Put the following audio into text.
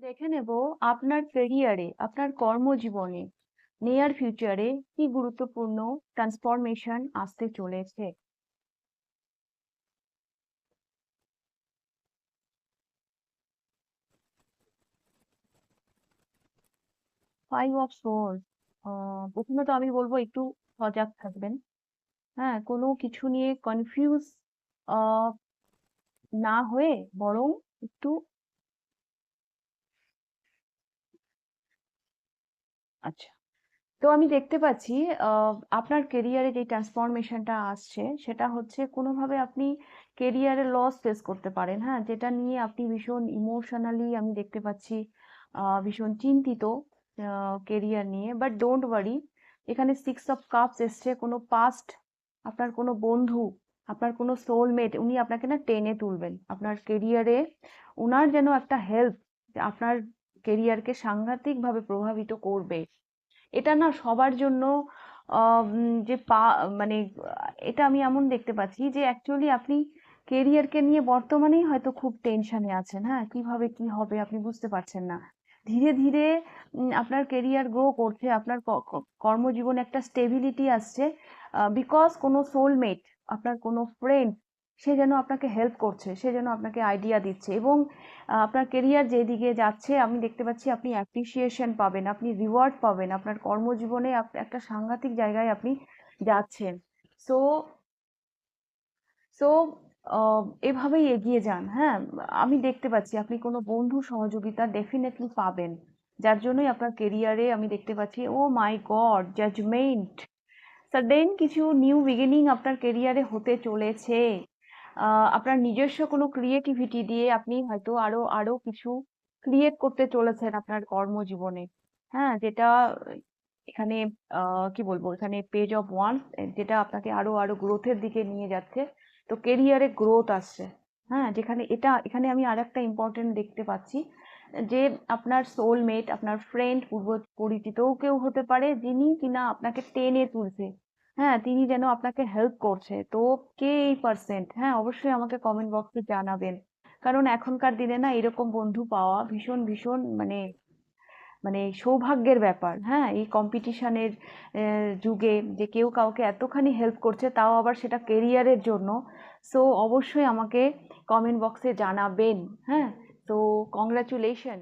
দেখে নেব আপনার ক্যারিয়ারে, আপনার কর্মজীবনে, নিয়ার ফিউচারে কি গুরুত্বপূর্ণ ট্রান্সফরমেশন আসতে চলেছে। 5 অফ সোর্স। প্রথমে তো আমি বলবো একটু সজাগ থাকবেন। হ্যাঁ, কোনো কিছু নিয়ে কনফিউজ না হয়ে বরং একটু আচ্ছা। তো আমি দেখতে পাচ্ছি আপনার কেরিয়ারে যে ট্রান্সফরমেশনটা আসছে সেটা হচ্ছে কোনোভাবে আপনি কেরিয়ারে লস ফেস করতে পারেন, হ্যাঁ, যেটা নিয়ে আপনি ভীষণ ইমোশনালি আমি দেখতে পাচ্ছি ভীষণ চিন্তিত কেরিয়ার নিয়ে। বাট ডোন্ট ওয়ারি, এখানে 6 অফ কাপস এসছে। কোনো পাস্ট আপনার কোনো বন্ধু, আপনার কোনো সোলমেট উনি আপনাকে না টেনে তুলবেন আপনার কেরিয়ারে। উনার যেন একটা হেল্প আপনার কেরিয়ারকে সাংঘাতিকভাবে প্রভাবিত করবে। এটা না সবার জন্য যে মানে এটা আমি এমন দেখতে পাচ্ছি যে অ্যাকচুয়ালি আপনি কেরিয়ারকে নিয়ে বর্তমানেই হয়তো খুব টেনশনে আছেন। হ্যাঁ, কিভাবে কি হবে আপনি বুঝতে পারছেন না। ধীরে ধীরে আপনার কেরিয়ার গ্রো করছে, আপনার কর্মজীবনে একটা স্টেবিলিটি আসছে, বিকজ কোনো সোলমেট, আপনার কোনো ফ্রেন্ড, সে যেন আপনাকে হেল্প করছে, সে যেন আপনাকে আইডিয়া দিচ্ছে। এবং আপনার কেরিয়ার যেদিকে যাচ্ছে আমি দেখতে পাচ্ছি আপনি অ্যাপ্রিসিয়েশন পাবেন, আপনি রিওয়ার্ড পাবেন, আপনার কর্মজীবনে একটা সাংঘাতিক জায়গায় আপনি যাচ্ছেন। সো সো এভাবেই এগিয়ে যান। হ্যাঁ, আমি দেখতে পাচ্ছি আপনি কোনো বন্ধু সহযোগিতা ডেফিনেটলি পাবেন, যার জন্যই আপনার কেরিয়ারে আমি দেখতে পাচ্ছি ও মাই গড জাজমেন্ট, সাডেন কিছু নিউ বিগিনিং আপনার কেরিয়ারে হতে চলেছে। আপনার নিজস্ব কোনো ক্রিয়েটিভিটি দিয়ে আপনি হয়তো আরো আরো কিছু ক্রিয়েট করতে চলেছেন আপনার কর্মজীবনে। হ্যাঁ, যেটা এখানে কি বলবো, এখানে পেজ অফ 1, যেটা আপনাকে আরো আরো গ্রোথের দিকে নিয়ে যাচ্ছে। তো কেরিয়ারে গ্রোথ আসছে। হ্যাঁ, যেখানে এখানে আমি আর একটা ইম্পর্টেন্ট দেখতে পাচ্ছি যে আপনার সোলমেট, আপনার ফ্রেন্ড, পূর্ব পরিচিতও কেউ হতে পারে যিনি কিনা আপনাকে টেনে তুলছে। হ্যাঁ, তিনি যেন আপনাকে হেল্প করছে। তো কে এই পার্সেন্ট, হ্যাঁ অবশ্যই আমাকে কমেন্ট বক্সে জানাবেন। কারণ এখনকার দিনে না এরকম বন্ধু পাওয়া ভীষণ ভীষণ মানে মানে সৌভাগ্যের ব্যাপার। হ্যাঁ, এই কম্পিটিশনের যুগে যে কেউ কাউকে এতখানি হেল্প করছে, তাও আবার সেটা কেরিয়ারের জন্য। সো অবশ্যই আমাকে কমেন্ট বক্সে জানাবেন। হ্যাঁ, তো কংগ্রাচুলেশন।